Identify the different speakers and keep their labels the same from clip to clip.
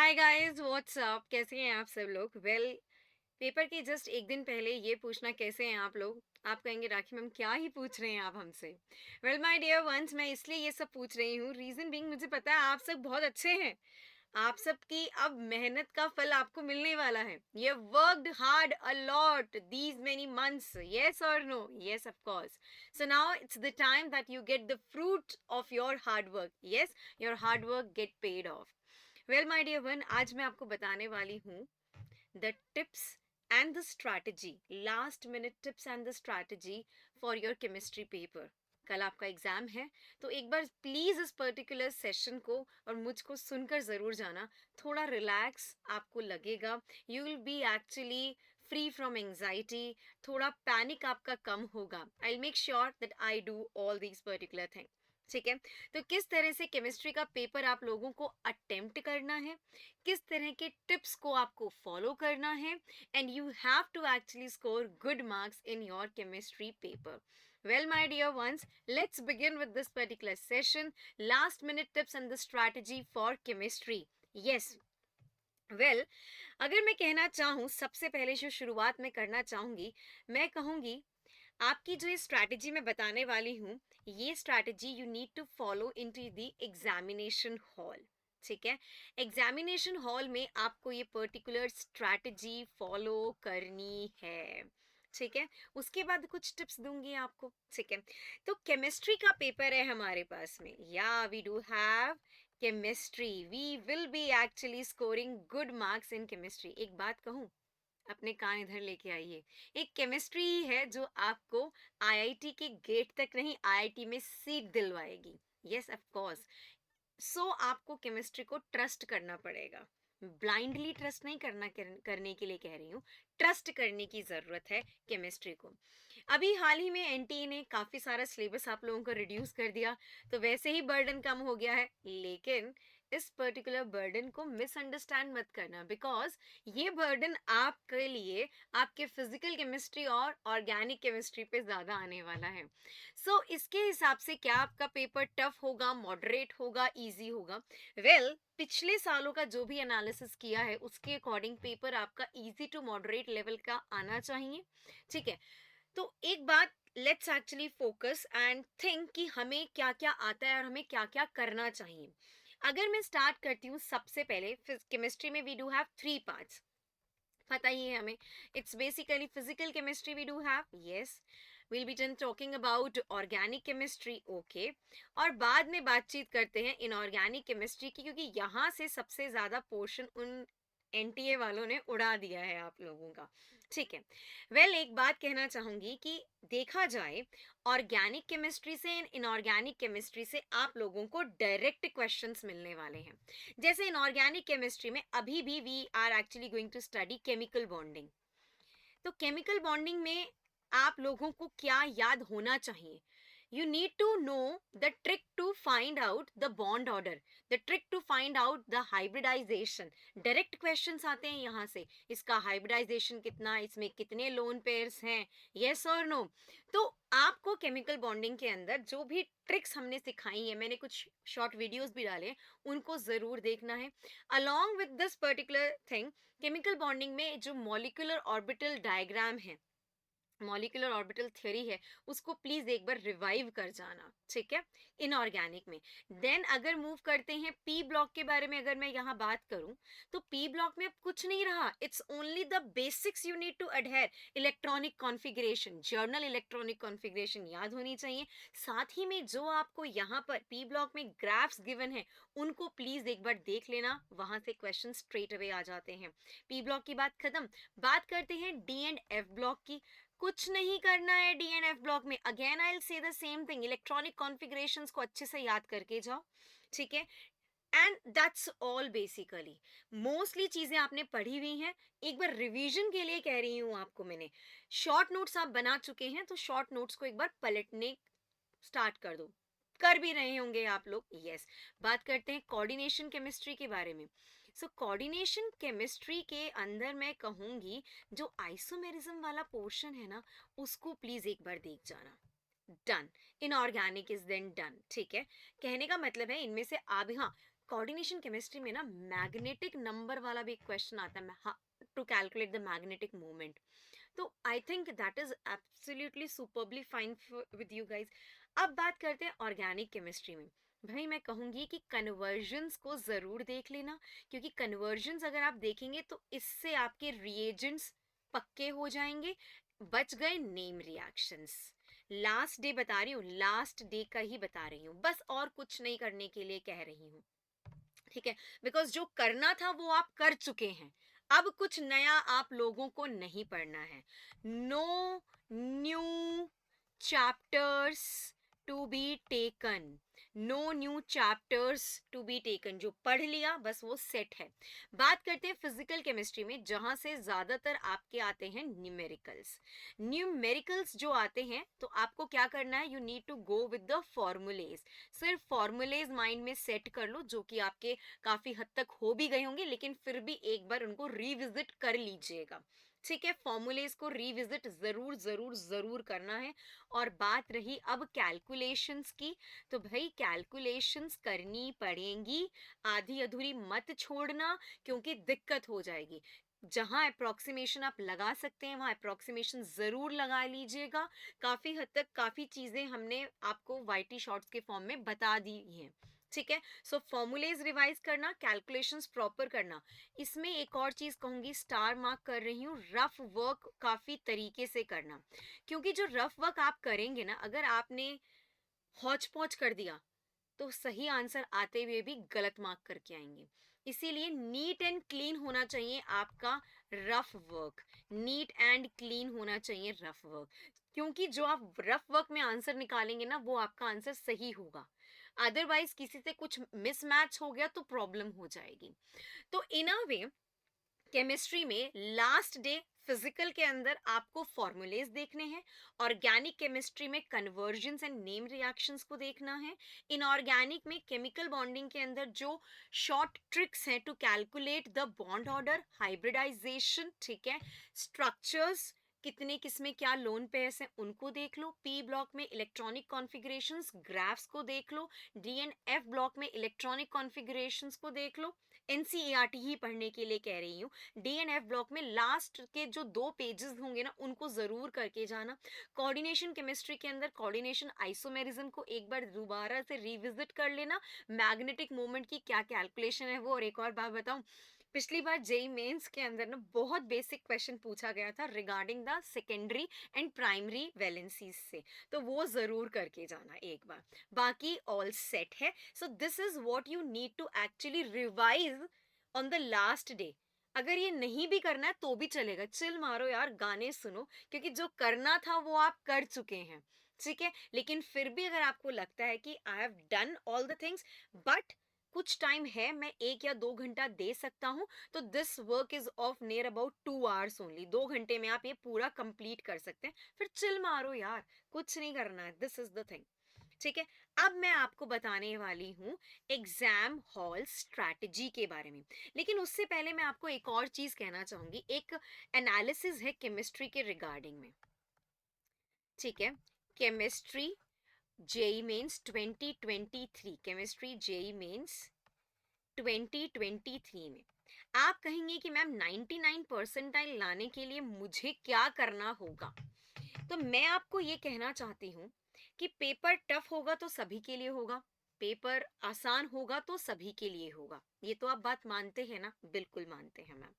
Speaker 1: Hi guys what's up, कैसे हैं आप सब लोग? पेपर के जस्ट एक दिन पहले ये पूछना कैसे हैं आप लोग, आप कहेंगे राखी मैम क्या ही पूछ रहे हैं आप हमसे। माय डियर वंस, मैं इसलिए ये सब पूछ रही हूँ, रीजन बीइंग मुझे पता है आप सब बहुत अच्छे हैं। आप सबकी अब मेहनत का फल आपको मिलने वाला है। ये worked hard a lot these many months, yes or no? Yes, of course. So now it's the time that you get the fruit of your hard work. Yes, your hard work get paid off. My dear one, आज मैं आपको बताने वाली हूँ the tips and the strategy, last minute tips and the strategy for your chemistry paper. कल आपका exam है, तो एक बार प्लीज इस पर्टिकुलर सेशन को और मुझको सुनकर जरूर जाना। थोड़ा रिलैक्स आपको लगेगा, you will be actually free from anxiety, थोड़ा पैनिक आपका कम होगा। I will make sure that I do all these particular thing. ठीक है, तो किस तरह से केमिस्ट्री का पेपर आप लोगों को अटेम्प्ट करना है, किस तरह के टिप्स को आपको फॉलो करना है, and you have to actually score good marks in your chemistry paper. My dear ones, let's begin with this particular session, last minute tips and the strategy for chemistry. Yes, अगर मैं कहना चाहूँ, सबसे पहले जो शुरुआत मैं करना चाहूँगी, मैं कहूँगी आपकी जो ये स्ट्रैटेजी मैं बताने वाली हूँ, ये strategy you need to follow into the examination hall. ठीक है, एग्जामिनेशन हॉल में आपको ये पर्टिकुलर स्ट्रैटेजी फॉलो करनी है। ठीक है, उसके बाद कुछ टिप्स दूंगी आपको। ठीक है, तो केमिस्ट्री का पेपर है हमारे पास में, या we do have chemistry, we will be actually scoring good marks in chemistry. एक बात कहूँ, अपने कान इधर लेके आइए, एक केमिस्ट्री ही है जो आपको आईआईटी के गेट तक नहीं, आईआईटी में सीट दिलवाएगी। Yes, of course. सो आपको केमिस्ट्री को ट्रस्ट करना पड़ेगा, ब्लाइंडली ट्रस्ट नहीं करने के लिए कह रही हूँ, ट्रस्ट करने की ज़रूरत है केमिस्ट्री को। अभी हाल ही में एनटीए ने काफ़ी सारा सिलेबस आप लोगों को रिड्यूस कर दिया, तो वैसे ही बर्डन कम हो गया है। लेकिन इस पर्टिकुलर बर्डन को मिसअंडरस्टैंड मत करना, बिकॉज ये बर्डन आपके लिए आपके फिजिकल केमिस्ट्री और ऑर्गेनिक केमिस्ट्री पे ज़्यादा आने वाला है। इसके हिसाब से क्या आपका पेपर टफ होगा, मॉडरेट होगा, इजी होगा? पिछले सालों का जो भी एनालिसिस किया है उसके अकॉर्डिंग पेपर आपका इजी टू मॉडरेट लेवल का आना चाहिए। ठीक है, तो एक बात, let's actually focus and think कि हमें क्या क्या आता है और हमें क्या क्या करना चाहिए। अगर मैं स्टार्ट करती हूँ, सबसे पहले केमिस्ट्री में we do have three parts, पता ही है हमें। It's basically physical chemistry we do have, yes. Will be done talking about organic chemistry, okay. और बाद में बातचीत करते हैं इनऑर्गेनिक केमिस्ट्री की, क्योंकि यहाँ से सबसे ज़्यादा पोर्शन उन एनटीए वालों ने उड़ा दिया है आप लोगों का। ठीक है, एक बात कहना चाहूँगी कि देखा जाए, ऑर्गेनिक केमिस्ट्री से इनऑर्गेनिक केमिस्ट्री से आप लोगों को डायरेक्ट क्वेश्चंस मिलने वाले हैं। जैसे इनऑर्गेनिक केमिस्ट्री में अभी भी we are actually going to study chemical bonding. तो केमिकल बॉन्डिंग में आप लोगों को क्या याद होना चाहिए? You need to know the trick to find out the bond order, the trick to find out the hybridization. Direct questions आते हैं यहाँ से, इसका हाइब्रिडाइजेशन कितना, इसमें कितने लोन पेयर्स हैं, यस और नो। तो आपको केमिकल बॉन्डिंग के अंदर जो भी ट्रिक्स हमने सिखाई है, मैंने कुछ शॉर्ट वीडियोस भी डाले हैं, उनको ज़रूर देखना है। Along with this particular thing, chemical bonding में जो मॉलिक्यूलर ऑर्बिटल डायग्राम है, मॉलिक्यूलर ऑर्बिटल थ्योरी है, उसको प्लीज एक बार रिवाइव कर जाना। ठीक है, इनऑर्गेनिक में। देन अगर मूव करते हैं पी ब्लॉक के बारे में, अगर मैं यहाँ बात करूं, तो पी ब्लॉक में अब कुछ नहीं रहा, it's only the basics you need to adhere. Electronic configuration, general electronic configuration याद होनी चाहिए। साथ ही में जो आपको यहाँ पर पी ब्लॉक में ग्राफ्स गिवन है, उनको प्लीज एक बार देख लेना, वहां से क्वेश्चन स्ट्रेट अवे आ जाते हैं। पी ब्लॉक की बात खत्म, बात करते हैं डी एंड एफ ब्लॉक की। कुछ नहीं करना है डी एंड एफ ब्लॉक में, again I will say the same thing, electronic configurations को अच्छे से याद करके जाओ। ठीक है, and that's all basically. Mostly चीजें आपने पढ़ी हुई हैं, एक बार रिवीजन के लिए कह रही हूँ आपको मैंने। शॉर्ट नोट्स आप बना चुके हैं, तो शॉर्ट नोट्स को एक बार पलटने स्टार्ट कर दो, कर भी रहे होंगे आप लोग, यस। बात करते हैं कोऑर्डिनेशन केमिस्ट्री के बारे में। कोऑर्डिनेशन केमिस्ट्री के अंदर मैं कहूंगी, जो आइसोमेरिज्म वाला पोर्शन है ना, उसको प्लीज एक बार देख जाना। Done, inorganic is then done. ठीक है, कहने का मतलब है इनमें से आप, हाँ, कोऑर्डिनेशन केमिस्ट्री में ना मैग्नेटिक नंबर वाला भी एक क्वेश्चन आता है, to calculate the magnetic moment. तो I think that is absolutely superbly fine with you guys. अब बात करते हैं ऑर्गेनिक केमिस्ट्री में। भाई मैं कहूँगी कि कन्वर्जन्स को ज़रूर देख लेना, क्योंकि कन्वर्जन्स अगर आप देखेंगे तो इससे आपके रिएजेंट्स पक्के हो जाएंगे। बच गए नेम रिएक्शंस। लास्ट डे बता रही हूँ, लास्ट डे का ही बता रही हूँ बस, और कुछ नहीं करने के लिए कह रही हूँ, ठीक है। बिकॉज जो करना था वो आप कर चुके हैं, अब कुछ नया आप लोगों को नहीं पढ़ना है। No new chapters to be taken, no new chapters to be taken, जो पढ़ लिया बस वो सेट है। बात करते हैं फिजिकल केमिस्ट्री में, जहां से ज्यादातर आपके आते हैं न्यूमेरिकल्स। न्यूमेरिकल्स जो आते हैं तो आपको क्या करना है, you need to go with the formulae. सिर्फ फॉर्मूलेज माइंड में सेट कर लो, जो कि आपके काफी हद तक हो भी गए होंगे, लेकिन फिर भी एक बार उनको रिविजिट कर लीजिएगा, ठीक है। फॉर्मूलेज को रिविजिट जरूर जरूर जरूर करना है। और बात रही अब कैलकुलेशंस की, तो भाई कैलकुलेशंस करनी पड़ेंगी, आधी अधूरी मत छोड़ना, क्योंकि दिक्कत हो जाएगी। जहां अप्रोक्सीमेशन आप लगा सकते हैं वहां अप्रोक्सीमेशन जरूर लगा लीजिएगा। काफी हद तक काफी चीजें हमने आपको वाईटी शॉर्ट्स के फॉर्म में बता दी हैं, ठीक है। सो फॉर्मूलेज रिवाइज करना, कैलकुलेशंस प्रॉपर करना। इसमें एक और चीज कहूंगी, स्टार मार्क कर रही हूँ, रफ वर्क काफी तरीके से करना। क्योंकि जो रफ वर्क आप करेंगे ना, अगर आपने हौच पौच कर दिया तो सही आंसर आते हुए भी गलत मार्क करके आएंगे। इसीलिए नीट एंड क्लीन होना चाहिए आपका rough work, neat and clean होना चाहिए रफ वर्क। क्योंकि जो आप रफ वर्क में आंसर निकालेंगे ना, वो आपका आंसर सही होगा। अदरवाइज किसी से कुछ मिसमैच हो गया तो प्रॉब्लम हो जाएगी। तो इन अ वे केमिस्ट्री में लास्ट डे फिजिकल के अंदर आपको फॉर्मूलेज देखने हैं, ऑर्गेनिक केमिस्ट्री में कन्वर्जन्स एंड नेम रिएक्शंस को देखना है, इनऑर्गेनिक में केमिकल बॉन्डिंग के अंदर जो शॉर्ट ट्रिक्स हैं to calculate the bond order, hybridisation, ठीक है, स्ट्रक्चर्स, कितने किसमें क्या लोन पेयर्स हैं उनको देख लो, पी ब्लॉक में इलेक्ट्रॉनिक कॉन्फ़िगरेशंस ग्राफ्स को देख लो, डी एंड एफ ब्लॉक में इलेक्ट्रॉनिक कॉन्फ़िगरेशंस को देख लो। एनसीईआरटी ही पढ़ने के लिए कह रही हूँ। डी एंड एफ ब्लॉक में लास्ट के जो 2 पेजेस होंगे ना, उनको जरूर करके जाना। कोऑर्डिनेशन केमिस्ट्री के अंदर कोऑर्डिनेशन आइसोमेरिज्म को एक बार दोबारा से रिविजिट कर लेना, मैग्नेटिक मोमेंट की क्या कैलकुलेशन है वो। और एक और बात बताऊं, पिछली बार जेई मेंस के अंदर ना बहुत बेसिक क्वेश्चन पूछा गया था regarding the secondary and primary valencies से, तो वो जरूर करके जाना एक बार। बाकी ऑल सेट है। So this is what you need to actually revise on the last day. अगर ये नहीं भी करना है तो भी चलेगा, चिल मारो यार, गाने सुनो, क्योंकि जो करना था वो आप कर चुके हैं, ठीक है। लेकिन फिर भी अगर आपको लगता है कि I have done all the things but कुछ टाइम है, मैं 1 या 2 घंटा दे सकता हूँ, तो this work is of near about 2 hours only. 2 घंटे में आप ये पूरा कंप्लीट कर सकते हैं, फिर चिल मारो यार, कुछ नहीं करना है, दिस इज द थिंग, ठीक है। अब मैं आपको बताने वाली हूँ एग्जाम हॉल स्ट्रैटेजी के बारे में। लेकिन उससे पहले मैं आपको एक और चीज कहना चाहूंगी, एक एनालिसिस है केमिस्ट्री के रिगार्डिंग में, ठीक है। Chemistry JEE mains 2023, chemistry JEE mains 2023 में आप कहेंगे कि मैम 99 परसेंटाइल लाने के लिए मुझे क्या करना होगा। तो मैं आपको ये कहना चाहती हूँ कि पेपर टफ होगा तो सभी के लिए होगा, पेपर आसान होगा तो सभी के लिए होगा। ये तो आप बात मानते हैं ना? बिल्कुल मानते हैं ma'am.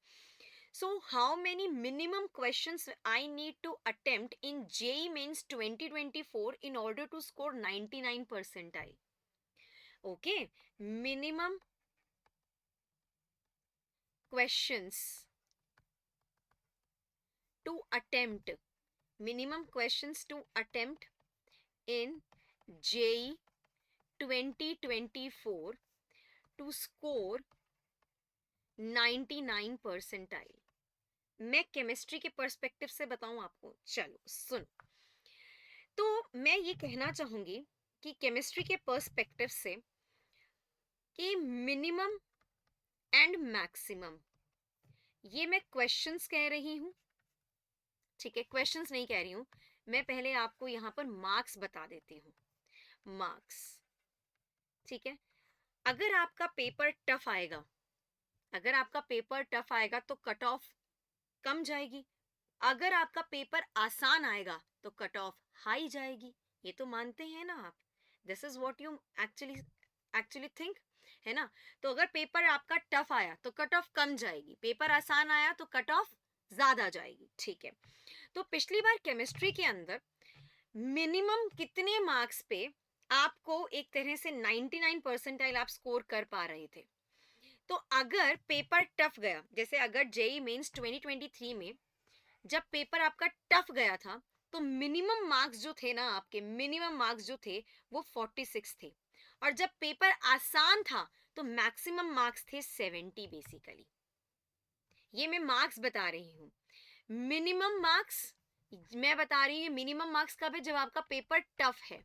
Speaker 1: So how many minimum questions I need to attempt in JEE mains 2024 in order to score 99 percentile? Okay, minimum questions to attempt, minimum questions to attempt in JEE 2024 to score 99 percentile. मैं chemistry के perspective से बताऊं आपको, चलो सुनो। तो मैं ये कहना चाहूंगी कि केमिस्ट्री के पर्सपेक्टिव से कि मिनिमम एंड मैक्सिमम, ये मैं क्वेश्चंस कह रही हूं, ठीक है, क्वेश्चंस नहीं कह रही हूं। मैं पहले आपको यहाँ पर मार्क्स बता देती हूँ, मार्क्स, ठीक है। अगर आपका पेपर टफ आएगा, अगर आपका पेपर टफ आएगा तो कट ऑफ कम जाएगी। अगर आपका पेपर आसान आएगा तो कट ऑफ हाई जाएगी। ये तो मानते हैं ना आप? This is what you actually actually think, है ना? तो अगर पेपर आपका टफ आया तो कट ऑफ कम जाएगी, पेपर आसान आया तो कट ऑफ ज्यादा जाएगी, ठीक है? तो पिछली बार केमिस्ट्री के अंदर मिनिमम कितने मार्क्स पे आपको एक तरह से 99 परसेंटाइल आप स्कोर कर पा रहे थे? तो अगर पेपर टफ गया, जैसे अगर जेई मेंस 2023 में जब पेपर आपका टफ गया था, तो मिनिमम मार्क्स जो थे ना, आपके मिनिमम मार्क्स जो थे वो 46 थे। और जब पेपर आसान था तो मैक्सिमम मार्क्स थे 70 बेसिकली। ये मैं मार्क्स बता रही हूँ, मिनिमम मार्क्स मैं बता रही हूँ। मिनिमम मार्क्स कब है? जब आपका पेपर टफ है,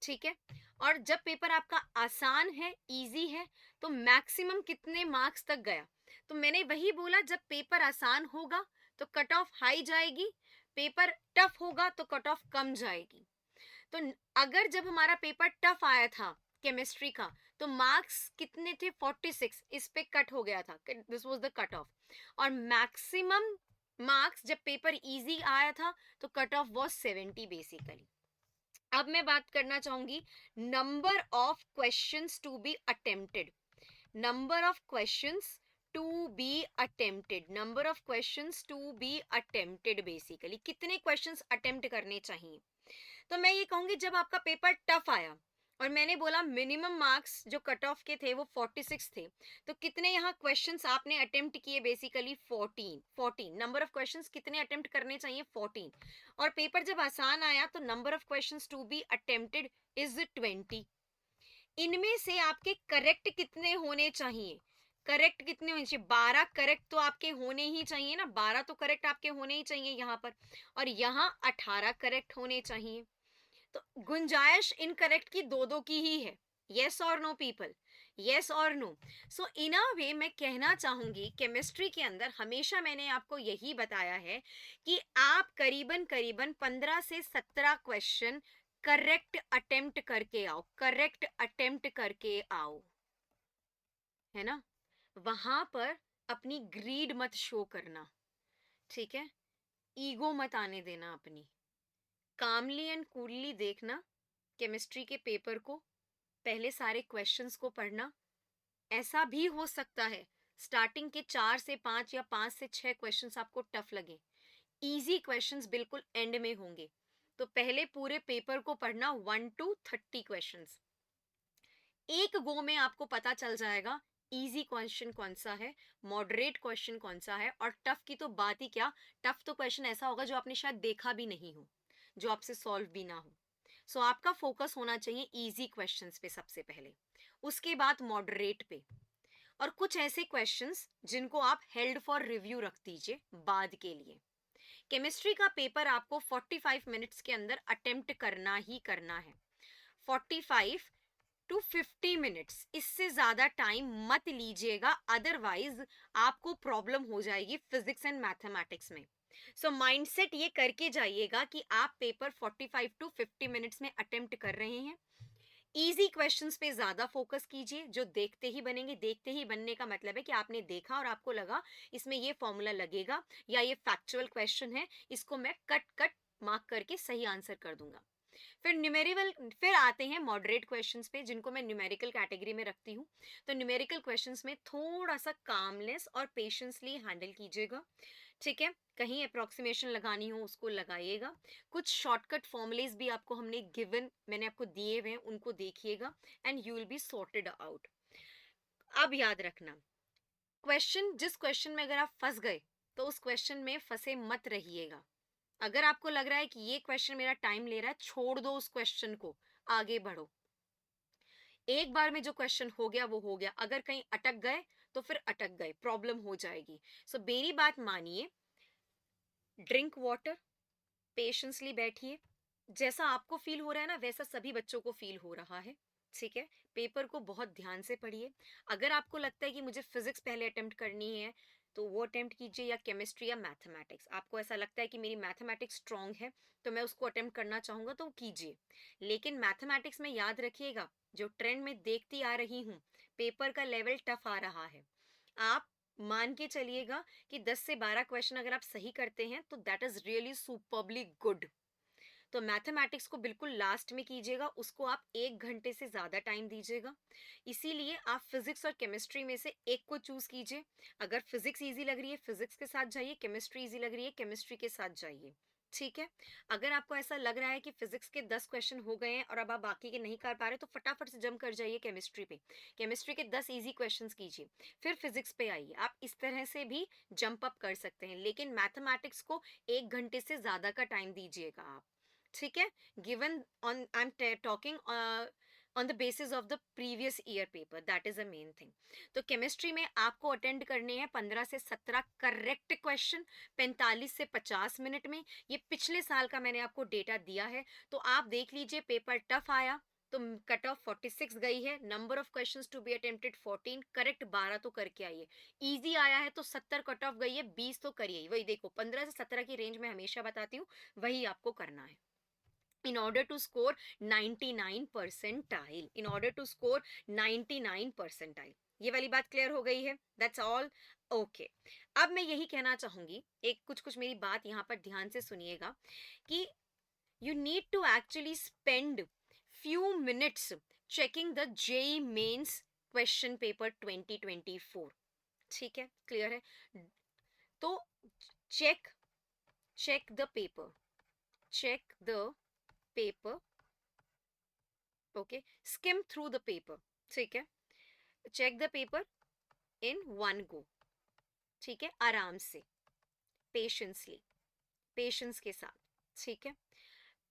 Speaker 1: ठीक है? और जब पेपर आपका आसान है, इजी है, तो मैक्सिमम कितने मार्क्स तक गया? तो मैंने वही बोला, जब पेपर आसान होगा तो कट ऑफ हाई जाएगी, पेपर टफ होगा तो कट ऑफ कम जाएगी। तो अगर जब हमारा पेपर टफ आया था केमिस्ट्री का, तो मार्क्स कितने थे? 46, इस पे कट हो गया था, this was the cut off. और मैक्सिमम मार्क्स जब पेपर इजी आया था तो कट ऑफ वाज 70 बेसिकली। अब मैं बात करना चाहूंगी number of questions to be attempted. Number of questions to be attempted, number of questions to be attempted basically कितने क्वेश्चंस अटेम्प्ट करने चाहिए? तो मैं ये कहूंगी, जब आपका पेपर टफ आया और मैंने बोला मिनिमम मार्क्स जो कट ऑफ के थे वो 46 थे, तो कितने यहाँ क्वेश्चंस आपने अटेम्प्ट किए? बेसिकली 14 नंबर ऑफ क्वेश्चंस कितने अटेम्प्ट करने चाहिए? 14। और पेपर जब आसान आया तो number of questions to be attempted is 20। इनमें से आपके करेक्ट कितने होने चाहिए? करेक्ट कितने होने चाहिए? 12 करेक्ट तो आपके होने ही चाहिए ना, 12 तो करेक्ट आपके होने ही चाहिए यहाँ पर। और यहाँ 18 करेक्ट होने चाहिए। तो गुंजाइश इनकरेक्ट की दो दो की ही है। Yes or know people, yes or no? सो इन अ वे मैं कहना चाहूंगी, केमिस्ट्री के अंदर हमेशा मैंने आपको यही बताया है कि आप करीबन करीबन 15 से 17 क्वेश्चन करेक्ट अटेम्प्ट करके आओ, करेक्ट अटेम्प्ट करके आओ, है ना? वहां पर अपनी ग्रीड मत शो करना, ठीक है? ईगो मत आने देना अपनी। कामली एंड कूलली देखना केमिस्ट्री के पेपर को, पहले सारे क्वेश्चंस को पढ़ना। ऐसा भी हो सकता है स्टार्टिंग के 4 से 5 या 5 से 6 क्वेश्चंस आपको टफ लगे, इजी क्वेश्चंस बिल्कुल एंड में होंगे। तो पहले पूरे पेपर को पढ़ना, 1 to 30 क्वेश्चंस। एक गो में आपको पता चल जाएगा इजी क्वेश्चन कौन सा है, मॉडरेट क्वेश्चन कौन सा है, और टफ की तो बात ही क्या। टफ तो क्वेश्चन ऐसा होगा जो आपने शायद देखा भी नहीं हो, जो आपसे सॉल्व भी ना हो। सो आपका फोकस होना चाहिए इजी क्वेश्चंस पे सबसे पहले, उसके बाद मॉडरेट पे, और कुछ ऐसे क्वेश्चंस जिनको आप हेल्ड फॉर रिव्यू रख दीजिए बाद के लिए। केमिस्ट्री का पेपर आपको 45 मिनट्स के अंदर अटेम्प्ट करना ही करना है। 45 टू 50 मिनट्स, इससे ज्यादा टाइम मत लीजिएगा, अदरवाइज आपको प्रॉब्लम हो जाएगी फिजिक्स एंड मैथमेटिक्स में। सो माइंडसेट ये करके जाइएगा कि आप पेपर 45 टू 50 मिनट्स में अटेम्प्ट कर रहे हैं। इजी क्वेश्चंस पे ज्यादा फोकस कीजिए, जो देखते ही बनेंगे। देखते ही बनने का मतलब है कि आपने देखा और आपको लगा इसमें ये फॉर्मूला लगेगा या ये फैक्चुअल क्वेश्चन है, इसको मैं कट कट मार्क करके सही आंसर कर दूंगा। फिर आते हैं मॉडरेट क्वेश्चंस पे, जिनको मैं न्यूमेरिकल कैटेगरी में रखती हूँ। तो न्यूमेरिकल क्वेश्चंस में थोड़ा सा कामनेस और पेशेंसली हैंडल कीजिएगा, ठीक है? कहीं अप्रोक्सीमेशन लगानी हो उसको लगाइएगा। कुछ शॉर्टकट फॉर्मुलेज भी आपको हमने गिवन, मैंने आपको दिए हुए हैं, उनको देखिएगा and you will be sorted out. अब याद रखना, क्वेश्चन जिस क्वेश्चन में अगर आप फंस गए तो उस क्वेश्चन में फंसे मत रहिएगा। अगर आपको लग रहा है कि ये क्वेश्चन मेरा टाइम ले रहा है, छोड़ दो उस क्वेश्चन को, आगे बढ़ो। एक बार में जो क्वेश्चन हो गया वो हो गया, अगर कहीं अटक गए तो फिर अटक गए, प्रॉब्लम हो जाएगी। सो मेरी बात मानिए, ड्रिंक वाटर, पेशेंसली बैठिए। जैसा आपको फील हो रहा है ना, वैसा सभी बच्चों को फील हो रहा है, ठीक है? पेपर को बहुत ध्यान से पढ़िए। अगर आपको लगता है कि मुझे फिजिक्स पहले अटेम्प्ट करनी है, तो वो अटेम्प्ट कीजिए, या केमिस्ट्री या मैथमेटिक्स। आपको ऐसा लगता है कि मेरी मैथमेटिक्स स्ट्रांग है तो मैं उसको अटेम्प्ट करना चाहूँगा तो कीजिए। लेकिन मैथमेटिक्स में याद रखिएगा, जो ट्रेंड में देखती आ रही हूँ, पेपर का लेवल टफ आ रहा है। आप मान के चलिएगा कि 10 से 12 क्वेश्चन अगर आप सही करते हैं तो that is really superbly good. तो मैथमेटिक्स को बिल्कुल लास्ट में कीजिएगा, उसको आप 1 घंटे से ज़्यादा टाइम दीजिएगा। इसीलिए आप फिजिक्स और केमिस्ट्री में से एक को चूज कीजिए। अगर फिजिक्स इजी लग रही है फिजिक्स के साथ जाइए, केमिस्ट्री इजी लग रही है केमिस्ट्री के साथ जाइए। ठीक है। अगर आपको ऐसा लग रहा है कि फिजिक्स के 10 क्वेश्चन हो गए हैं और अब आप बाकी के नहीं कर पा रहे तो फटाफट से जंप कर जाइए केमिस्ट्री पे। केमिस्ट्री के 10 इजी क्वेश्चंस कीजिए, फिर फिजिक्स पे आइए। आप इस तरह से भी जंप अप कर सकते हैं, लेकिन मैथमेटिक्स को 1 घंटे से ज़्यादा का टाइम दीजिएगा आप। ठीक है। Given on I am talking on the basis of the previous year paper, that is a main thing. तो केमिस्ट्री में आपको अटेंड करने हैं 15 से 17 करेक्ट क्वेश्चन 45 से 50 मिनट में। ये पिछले साल का मैंने आपको डेटा दिया है, तो आप देख लीजिए। पेपर टफ आया तो कट ऑफ 46 गई है, number of questions to be attempted 14, correct 12 तो करके आइए। इजी आया है तो 70 कट ऑफ गई है, 20 तो करिए। वही देखो 15 से 17 की रेंज में हमेशा बताती हूँ, वही आपको करना है in order to score 99 percentile, in order to score 99 percentile। ये वाली बात क्लियर हो गई है? That's all. ओके। अब मैं यही कहना चाहूंगी, एक कुछ कुछ मेरी बात यहाँ पर ध्यान से सुनिएगा, कि you need to actually spend few minutes checking the JEE mains question paper 2024। ठीक है, क्लियर है? तो check check the paper, check the paper, okay, skim through the paper. ठीक है। Check the paper in one go. ठीक है, आराम से, पेशेंसली, पेशेंस के साथ। ठीक है।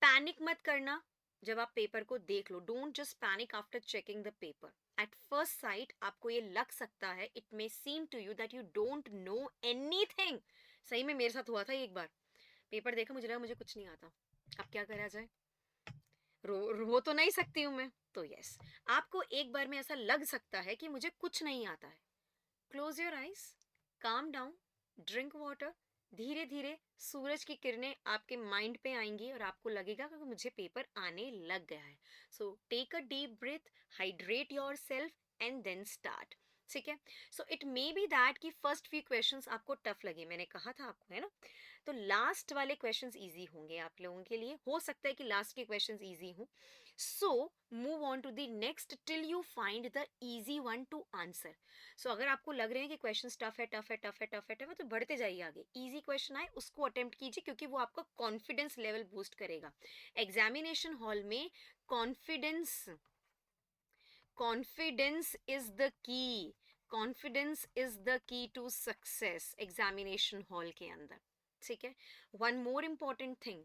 Speaker 1: पैनिक मत करना जब आप पेपर को देख लो। Don't just panic after checking the paper. At first sight आपको ये लग सकता है, it may seem to you that you don't know anything. सही में मेरे साथ हुआ था एक बार, पेपर देखा, मुझे लगा मुझे कुछ नहीं आता, अब क्या करा जाए, रो तो नहीं सकती हूँ मैं। तो यस, आपको एक बार में ऐसा लग सकता है कि मुझे कुछ नहीं आता है। Close your eyes, calm down, drink water. धीरे धीरे सूरज की किरणें आपके माइंड पे आएंगी और आपको लगेगा कि मुझे पेपर आने लग गया है। So take a deep breath, hydrate yourself and then start. ठीक है। So it may be that कि फर्स्ट फ्यू क्वेश्चंस आपको टफ लगे, मैंने कहा था आपको, है ना? तो लास्ट वाले क्वेश्चंस इजी होंगे आप लोगों के लिए, हो सकता है कि लास्ट के क्वेश्चंस इजी हों। So move on to the next till you find the easy one to answer. So अगर आपको लग रहे हैं कि क्वेश्चन टफ है टफ है टफ है टफ है टफ है, तो बढ़ते जाइए आगे। इजी क्वेश्चन आए उसको अटेम्प्ट कीजिए, क्योंकि वो आपका कॉन्फिडेंस लेवल बूस्ट करेगा। एग्जामिनेशन हॉल में confidence, confidence is the key, confidence is the key to success examination hall के अंदर। ठीक है। One more important thing,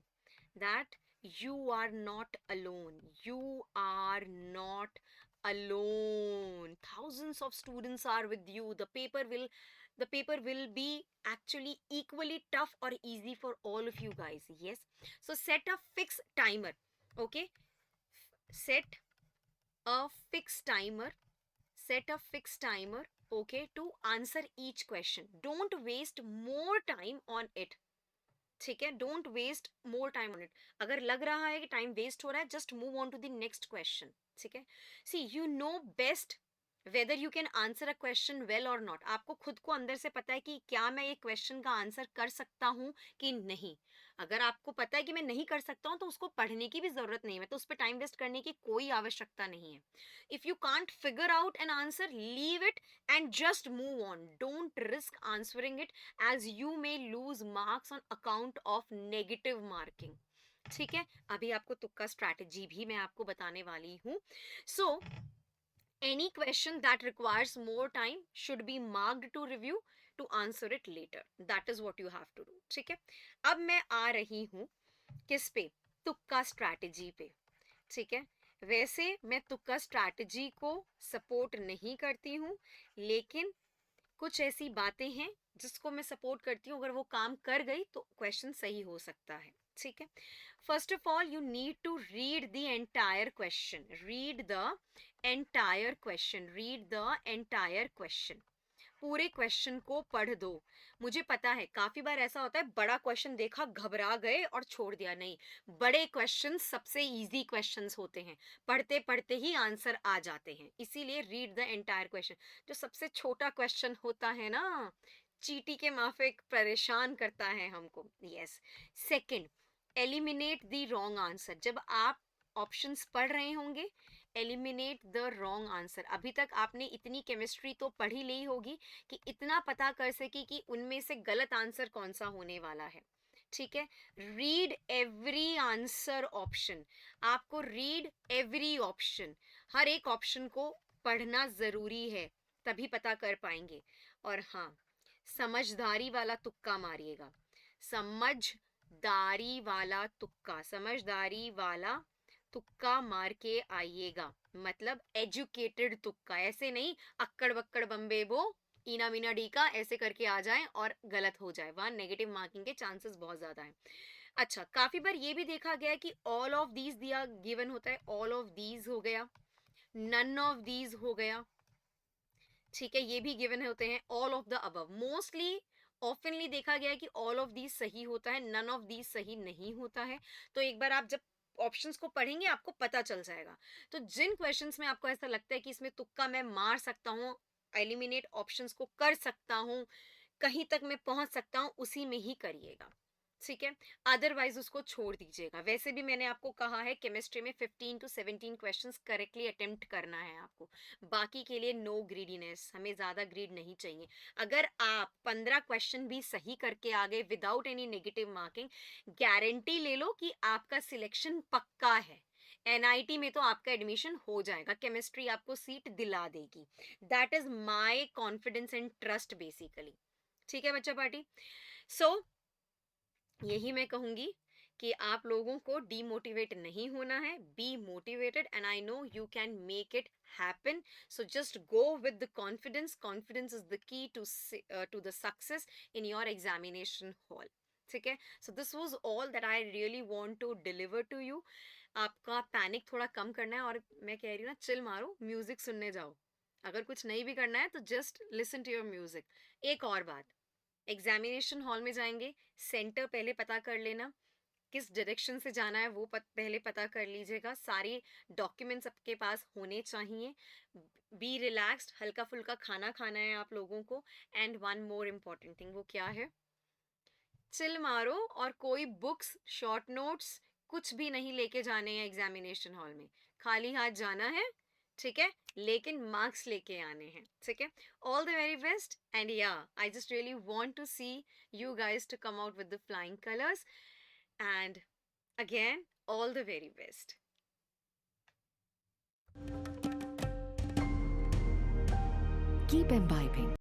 Speaker 1: that you are not alone, you are not alone, thousands of students are with you. The paper will be actually equally tough or easy for all of you guys. Yes, so set a fixed timer. Okay, set a fixed timer, set a fixed timer, okay, to answer each question. Don't waste more time on it. ठीक है, don't waste more time on it. अगर लग रहा है कि time waste हो रहा है, just move on to the next question. ठीक है। See you know best whether you can answer a question well or not. आपको खुद को अंदर से पता है कि क्या मैं ये क्वेश्चन का आंसर कर सकता हूँ कि नहीं। अगर आपको पता है कि मैं नहीं कर सकता हूँ तो उसको पढ़ने की भी जरूरत नहीं है, तो उस पर टाइम वेस्ट करने की कोई आवश्यकता नहीं है। If you can't figure out an answer, leave it and just move on. Don't risk answering it as you may lose marks on account of negative marking। ठीक है। अभी आपको तुक्का स्ट्रैटेजी भी मैं आपको बताने वाली हूँ। सो any question that requires more time should be marked to review to answer it later, that is what you have to do। ठीक है। अब मैं आ रही हूँ किस पे, तुक्का स्ट्रैटेजी पे। ठीक है। वैसे मैं तुक्का स्ट्रैटेजी को सपोर्ट नहीं करती हूँ, लेकिन कुछ ऐसी बातें हैं जिसको मैं सपोर्ट करती हूँ, अगर वो काम कर गई तो क्वेश्चन सही हो सकता है। ठीक है। First of all you need to read the entire question, read the entire question, read the entire question. पूरे क्वेश्चन को पढ़ दो। मुझे पता है काफी बार ऐसा होता है, बड़ा क्वेश्चन देखा घबरा गए और छोड़ दिया। नहीं, बड़े क्वेश्चन सबसे इजी क्वेश्चंस होते हैं, पढ़ते पढ़ते ही आंसर आ जाते हैं। इसीलिए रीड द एंटायर क्वेश्चन। जो सबसे छोटा क्वेश्चन होता है ना, चींटी के माफिक परेशान करता है हमको। Yes. Second, eliminate the wrong answer. जब आप ऑप्शंस पढ़ रहे होंगे, एलिमिनेट द रॉन्ग आंसर। अभी तक आपने इतनी केमिस्ट्री तो पढ़ ही ली होगी कि इतना पता कर सके कि उनमें से गलत आंसर कौन सा होने वाला है। ठीक है, रीड एवरी आंसर ऑप्शन। आपको रीड एवरी ऑप्शन, हर एक ऑप्शन को पढ़ना जरूरी है, तभी पता कर पाएंगे। और हाँ, समझदारी वाला तुक्का मारिएगा। समझदारी वाला तुक्का, समझदारी वाला तुक्का मार के आइएगा। मतलब एजुकेटेड तुक्का, ऐसे नहीं अक्कड़ बक्कड़ बम्बे बो इना मीना डी का ऐसे करके आ जाए और गलत हो जाए, वहां नेगेटिव मार्किंग के चांसेस बहुत ज्यादा हैं। अच्छा, काफी बार ये भी देखा गया है कि ऑल ऑफ दीज दिया गिवन होता है, ऑल ऑफ दीज हो गया, नन ऑफ दीज हो गया। ठीक है, ये भी गिवन होते हैं, all of the above. Mostly ऑफनली देखा गया है कि ऑल ऑफ दीज सही होता है, नन ऑफ दीज सही नहीं होता है। तो एक बार आप जब ऑप्शंस को पढ़ेंगे आपको पता चल जाएगा। तो जिन क्वेश्चंस में आपको ऐसा लगता है कि इसमें तुक्का मैं मार सकता हूँ, एलिमिनेट ऑप्शंस को कर सकता हूँ, कहीं तक मैं पहुंच सकता हूँ, उसी में ही करिएगा। ठीक है, अदरवाइज उसको छोड़ दीजिएगा। वैसे भी मैंने आपको कहा है केमिस्ट्री में 15 to 17 क्वेश्चंस करेक्टली अटेम्प्ट करना है आपको। बाकी के लिए नो ग्रीडीनेस, हमें ज्यादा ग्रीड नहीं चाहिए। अगर आप 15 क्वेश्चन भी सही करके आ गए without any negative marking, guarantee ले लो कि आपका सिलेक्शन पक्का है। एनआईटी में तो आपका एडमिशन हो जाएगा, केमिस्ट्री आपको सीट दिला देगी। That is my confidence and trust basically. ठीक है बच्चा पार्टी। सो यही मैं कहूंगी कि आप लोगों को डीमोटिवेट नहीं होना है, be motivated and I know you can make it happen. So just go with the confidence, confidence is the key to the success in your examination hall. ठीक है, so this was all that I really want to deliver to you. आपका panic थोड़ा कम करना है, और मैं कह रही हूँ ना, चिल मारो, म्यूजिक सुनने जाओ। अगर कुछ नहीं भी करना है तो just listen to your music. एक और बात, एग्जामिनेशन हॉल में जाएंगे, सेंटर पहले पता कर लेना, किस डायरेक्शन से जाना है वो पहले पता कर लीजिएगा। सारे डॉक्यूमेंट्स आपके पास होने चाहिए। बी रिलैक्स्ड, हल्का फुल्का खाना खाना है आप लोगों को। And one more important thing, वो क्या है, चिल मारो और कोई बुक्स, शॉर्ट नोट्स कुछ भी नहीं लेके जाने हैं एग्जामिनेशन हॉल में। खाली हाथ जाना है, ठीक है, लेकिन मार्क्स लेके आने हैं। ठीक है, all the very best and yeah I just really want to see you guys to come out with the flying colors, and again all the very best.
Speaker 2: Keep imbibing